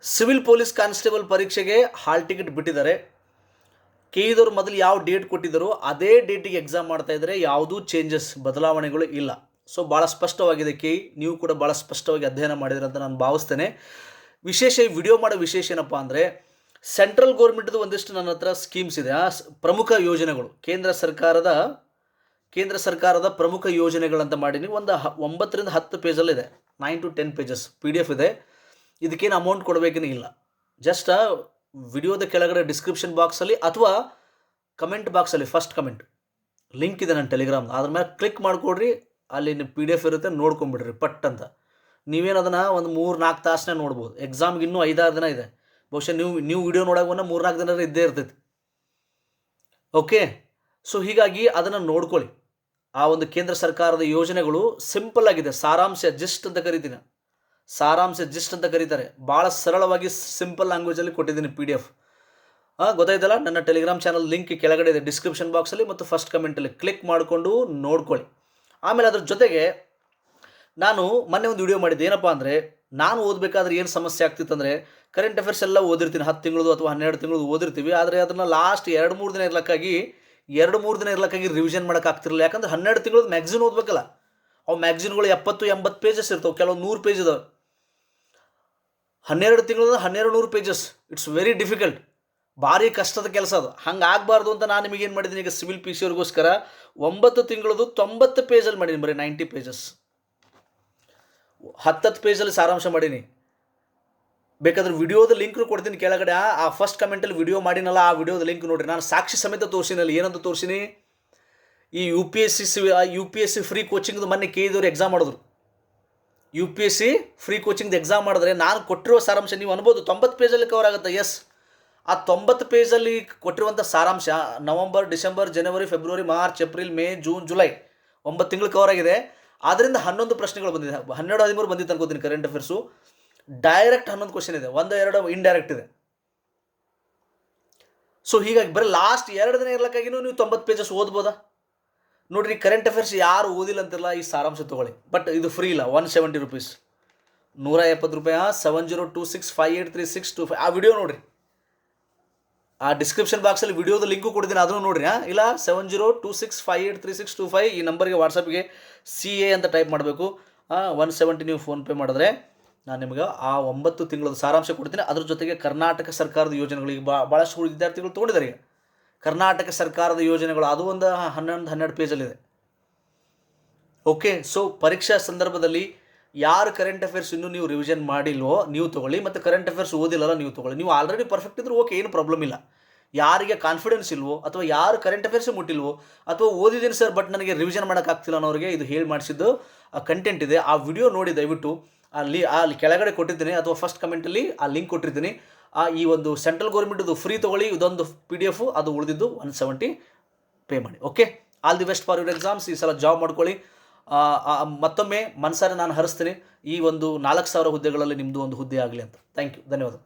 Civil police constable ಪರೀಕ್ಷೆಗೆ hall ticket ಬಿಟ್ಟಿದ್ದಾರೆ. ಕೆಇದವರು ಮೊದಲು ಯಾವ ಡೇಟ್ ಕೊಟ್ಟಿದ್ದರು ಅದೇ ಡೇಟಿಗೆ ಎಕ್ಸಾಮ್ ಮಾಡ್ತಾ ಇದ್ದಾರೆ. ಯಾವುದೂ ಚೇಂಜಸ್ ಬದಲಾವಣೆಗಳು ಇಲ್ಲ. ಸೊ ಭಾಳ ಸ್ಪಷ್ಟವಾಗಿದೆ. ನೀವು ಕೂಡ ಭಾಳ ಸ್ಪಷ್ಟವಾಗಿ ಅಧ್ಯಯನ ಮಾಡಿದ್ರೆ ಅಂತ ನಾನು ಭಾವಿಸ್ತೇನೆ. ವಿಶೇಷ ಈ ವಿಡಿಯೋ ಮಾಡೋ ವಿಶೇಷ ಏನಪ್ಪ ಅಂದರೆ, ಸೆಂಟ್ರಲ್ ಗೌರ್ಮೆಂಟ್ದು ಒಂದಿಷ್ಟು ನನ್ನ ಹತ್ರ ಸ್ಕೀಮ್ಸ್ ಇದೆ. ಪ್ರಮುಖ ಯೋಜನೆಗಳು ಕೇಂದ್ರ ಸರ್ಕಾರದ ಪ್ರಮುಖ ಯೋಜನೆಗಳಂತ ಮಾಡೀನಿ. ಒಂದು 9 ರಿಂದ 10 ಪೇಜಲ್ಲಿದೆ. 9 to 10 ಪೇಜಸ್ PDF ಇದೆ. ಇದಕ್ಕೇನು ಅಮೌಂಟ್ ಕೊಡಬೇಕೇನು ಇಲ್ಲ. ಜಸ್ಟ್ ವಿಡಿಯೋದ ಕೆಳಗಡೆ ಡಿಸ್ಕ್ರಿಪ್ಷನ್ ಬಾಕ್ಸಲ್ಲಿ ಅಥವಾ ಕಮೆಂಟ್ ಬಾಕ್ಸಲ್ಲಿ ಫಸ್ಟ್ ಕಮೆಂಟ್ ಲಿಂಕ್ ಇದೆ ನನ್ನ ಟೆಲಿಗ್ರಾಮ್. ಅದ್ರ ಮೇಲೆ ಕ್ಲಿಕ್ ಮಾಡಿಕೊಡ್ರಿ. ಅಲ್ಲಿ PDF ಇರುತ್ತೆ, ನೋಡ್ಕೊಂಬಿಡ್ರಿ ಪಟ್ ಅಂತ. ನೀವೇನು ಅದನ್ನು ಒಂದು 3-4 ತಾಸನೇ ನೋಡ್ಬೋದು. ಎಕ್ಸಾಮ್ಗೆ ಇನ್ನೂ 5-6 ದಿನ ಇದೆ. ಬಹುಶಃ ನೀವು ವಿಡಿಯೋ ನೋಡೋಕೆ 3-4 ದಿನ ಇದ್ದೇ ಇರ್ತೈತಿ. ಓಕೆ, ಸೊ ಹೀಗಾಗಿ ಅದನ್ನು ನೋಡ್ಕೊಳ್ಳಿ. ಆ ಒಂದು ಕೇಂದ್ರ ಸರ್ಕಾರದ ಯೋಜನೆಗಳು ಸಿಂಪಲ್ ಆಗಿದೆ. ಸಾರಾಂಶ ಜಿಸ್ಟ್ ಅಂತ ಕರಿತೀನಿ. ಸಾರಾಂಶ ಜಿಸ್ಟ್ ಅಂತ ಕರೀತಾರೆ. ಭಾಳ ಸರಳವಾಗಿ ಸಿಂಪಲ್ ಲ್ಯಾಂಗ್ವೇಜಲ್ಲಿ ಕೊಟ್ಟಿದ್ದೀನಿ PDF. ಗೊತ್ತಾಯ್ತಲ್ಲ. ನನ್ನ ಟೆಲಿಗ್ರಾಮ್ ಚಾನಲ್ ಲಿಂಕ್ ಕೆಳಗಡೆ ಇದೆ ಡಿಸ್ಕ್ರಿಪ್ಷನ್ ಬಾಕ್ಸಲ್ಲಿ ಮತ್ತು ಫಸ್ಟ್ ಕಮೆಂಟಲ್ಲಿ ಕ್ಲಿಕ್ ಮಾಡಿಕೊಂಡು ನೋಡ್ಕೊಳ್ಳಿ. ಆಮೇಲೆ ಅದ್ರ ಜೊತೆಗೆ ನಾನು ಮೊನ್ನೆ ಒಂದು ವಿಡಿಯೋ ಮಾಡಿದ್ದೆ. ಏನಪ್ಪ ಅಂದರೆ, ನಾನು ಓದಬೇಕಾದ್ರೆ ಏನು ಸಮಸ್ಯೆ ಆಗ್ತಿತ್ತು ಅಂದರೆ, ಕರೆಂಟ್ ಅಫೇರ್ಸ್ ಎಲ್ಲ ಓದಿರ್ತೀನಿ. 10 ತಿಂಗಳದು ಅಥವಾ 12 ತಿಂಗಳದು ಓದಿರ್ತೀವಿ. ಆದರೆ ಅದನ್ನು ಲಾಸ್ಟ್ 2-3 ದಿನ ಇರ್ಲಕ್ಕಾಗಿ ರಿವಿಷನ್ ಮಾಡೋಕ್ಕಾಗ್ತಿರಲಿಲ್ಲ. ಯಾಕಂದ್ರೆ 12 ತಿಂಗಳದು ಮ್ಯಾಗ್ಝಿನ್ ಓದಬೇಕಲ್ಲ. ಅವು ಮ್ಯಾಗ್ಝಿನ್ಗಳು 70-80 ಪೇಜಸ್ ಇರ್ತವೆ, ಕೆಲವು 100 ಪೇಜ್ ಇದಾವೆ. 12 ತಿಂಗಳದ 1200 ಪೇಜಸ್. It's very difficult. ಭಾರಿ ಕಷ್ಟದ ಕೆಲಸ ಅದು. ಹಂಗೆ ಆಗಬಾರ್ದು ಅಂತ ನಾನು ನಿಮಗೇನು ಮಾಡಿದ್ದೀನಿ, ಈಗ ಸಿವಿಲ್ PC ಅವ್ರಿಗೋಸ್ಕರ 9 ತಿಂಗಳದು 90 ಪೇಜಲ್ಲಿ ಮಾಡೀನಿ. ಬರೀ 90 ಪೇಜಸ್, 10 ಪೇಜಲ್ಲಿ ಸಾರಾಂಶ ಮಾಡೀನಿ. ಬೇಕಾದ್ರೆ ವಿಡಿಯೋದ ಲಿಂಕ್ ಕೊಡ್ತೀನಿ ಕೆಳಗಡೆ. ಆ ಫಸ್ಟ್ ಕಮೆಂಟಲ್ಲಿ ವಿಡಿಯೋ ಮಾಡಿನಲ್ಲ, ಆ ವಿಡಿಯೋದ ಲಿಂಕ್ ನೋಡಿರಿ. ನಾನು ಸಾಕ್ಷಿ ಸಮೇತ ತೋರಿಸಿನಲ್ಲಿ. ಏನಂತ ತೋರಿಸಿನಿ, ಈ UPSC ಫ್ರೀ ಕೋಚಿಂಗ್ದು ಮೊನ್ನೆ ಕೆಇದವರು ಎಕ್ಸಾಮ್ ಮಾಡಿದ್ರು. UPSC ಫ್ರೀ ಕೋಚಿಂಗ್ದು ಎಕ್ಸಾಮ್ ಮಾಡಿದ್ರೆ ನಾನು ಕೊಟ್ಟಿರೋ ಸಾರಾಂಶ ನೀವು ಅನ್ಬೋದು 90 ಪೇಜಲ್ಲಿ ಕವರ್ ಆಗುತ್ತೆ. ಎಸ್, ಆ 90 ಪೇಜಲ್ಲಿ ಕೊಟ್ಟಿರುವಂಥ ಸಾರಾಂಶ ನವಂಬರ್, ಡಿಸೆಂಬರ್, ಜನವರಿ, ಫೆಬ್ರವರಿ, March, April, May, June, July 9 ತಿಂಗಳು ಕವರ್ ಆಗಿದೆ. ಆದ್ದರಿಂದ 11 ಪ್ರಶ್ನೆಗಳು ಬಂದಿದೆ. 12-13 ಬಂದಿತ್ತು ಅನ್ಕೋತೀನಿ ಕರೆಂಟ್ ಅಫೇರ್ಸು. ಡೈರೆಕ್ಟ್ 11 ಕ್ವಶನ್ ಇದೆ, 1-2 ಇಂಡೈರೆಕ್ಟ್ ಇದೆ. ಸೊ ಹೀಗಾಗಿ ಬರೀ ಲಾಸ್ಟ್ 2 ದಿನ ಇರ್ಲಕ್ಕಾಗಿನೂ ನೀವು 90 ಪೇಜಸ್ ಓದ್ಬೋದಾ ನೋಡಿರಿ. ಕರೆಂಟ್ ಅಫೇರ್ಸ್ ಯಾರು ಓದಿಲ್ಲ ಅಂತಿಲ್ಲ, ಈ ಸಾರಾಂಶ ತೊಗೊಳ್ಳಿ. ಬಟ್ ಇದು ಫ್ರೀ ಇಲ್ಲ. 170 ರೂಪೀಸ್, 170 ರೂಪಾಯಿ. 7026583625 ಆ ವಿಡಿಯೋ ನೋಡಿರಿ. ಆ ಡಿಸ್ಕ್ರಿಪ್ಷನ್ ಬಾಕ್ಸಲ್ಲಿ ವಿಡಿಯೋದ ಲಿಂಕು ಕೊಡ್ತೀನಿ, ಅದನ್ನು ನೋಡಿರಿ. ಇಲ್ಲ 7026583625 ಈ ನಂಬರ್ಗೆ ವಾಟ್ಸಪ್ಗೆ CA ಅಂತ ಟೈಪ್ ಮಾಡಬೇಕು. 170 ನೀವು ಫೋನ್ಪೇ ಮಾಡಿದ್ರೆ ನಾನು ನಿಮಗೆ ಆ 9 ತಿಂಗಳದ ಸಾರಾಂಶ ಕೊಡ್ತೀನಿ. ಅದ್ರ ಜೊತೆಗೆ ಕರ್ನಾಟಕ ಸರ್ಕಾರದ ಯೋಜನೆಗಳಿಗೆ ಭಾಳಷ್ಟು ವಿದ್ಯಾರ್ಥಿಗಳು ತೊಗೊಂಡಿದ್ದಾರೆ. ಈಗ ಕರ್ನಾಟಕ ಸರ್ಕಾರದ ಯೋಜನೆಗಳು ಅದು ಒಂದು 11-12 ಪೇಜಲ್ಲಿದೆ. ಓಕೆ, ಸೊ ಪರೀಕ್ಷಾ ಸಂದರ್ಭದಲ್ಲಿ ಯಾರು ಕರೆಂಟ್ ಅಫೇರ್ಸ್ ಇನ್ನೂ ನೀವು ರಿವಿಷನ್ ಮಾಡಿಲ್ವೋ ನೀವು ತೊಗೊಳ್ಳಿ, ಮತ್ತು ಕರೆಂಟ್ ಅಫೇರ್ಸ್ ಓದಿಲ್ಲಲ್ಲ ನೀವು ತೊಗೊಳ್ಳಿ. ನೀವು ಆಲ್ರೆಡಿ ಪರ್ಫೆಕ್ಟ್ ಇದ್ರೂ ಓಕೆ, ಏನು ಪ್ರಾಬ್ಲಮ್ ಇಲ್ಲ. ಯಾರಿಗೆ ಕಾನ್ಫಿಡೆನ್ಸ್ ಇಲ್ವೋ ಅಥವಾ ಯಾರು ಕರೆಂಟ್ ಅಫೇರ್ಸ್ ಮುಟ್ಟಿಲ್ವೋ ಅಥವಾ ಓದಿದ್ದೀನಿ ಸರ್ ಬಟ್ ನನಗೆ ರಿವಿಷನ್ ಮಾಡೋಕ್ಕಾಗ್ತಿಲ್ಲ ಅನ್ನೋರಿಗೆ ಇದು ಹೇಳಿ ಮಾಡಿಸಿದ್ದು ಕಂಟೆಂಟ್ ಇದೆ. ಆ ವಿಡಿಯೋ ನೋಡಿ ದಯವಿಟ್ಟು ಅಲ್ಲಿ ಕೆಳಗಡೆ ಕೊಟ್ಟಿದ್ದೀನಿ ಅಥವಾ ಫಸ್ಟ್ ಕಮೆಂಟಲ್ಲಿ ಆ ಲಿಂಕ್ ಕೊಟ್ಟಿರ್ತೀನಿ. ಈ ಒಂದು ಸೆಂಟ್ರಲ್ ಗೌರ್ಮೆಂಟ್ದು ಫ್ರೀ ತೊಗೊಳ್ಳಿ. ಇದೊಂದು PDF, ಅದು ಉಳಿದಿದ್ದು 170 ಪೇ ಮಾಡಿ. Okay, all the best for your exams. ಈ ಸಲ ಜಾಬ್ ಮಾಡ್ಕೊಳ್ಳಿ. ಮತ್ತೊಮ್ಮೆ ಮನಸಾರೆ ನಾನು ಹರಿಸ್ತೀನಿ, ಈ ಒಂದು 4000 ಹುದ್ದೆಗಳಲ್ಲಿ ನಿಮ್ಮದು ಒಂದು ಹುದ್ದೆ ಆಗಲಿ ಅಂತ. ಥ್ಯಾಂಕ್ ಯು, ಧನ್ಯವಾದ.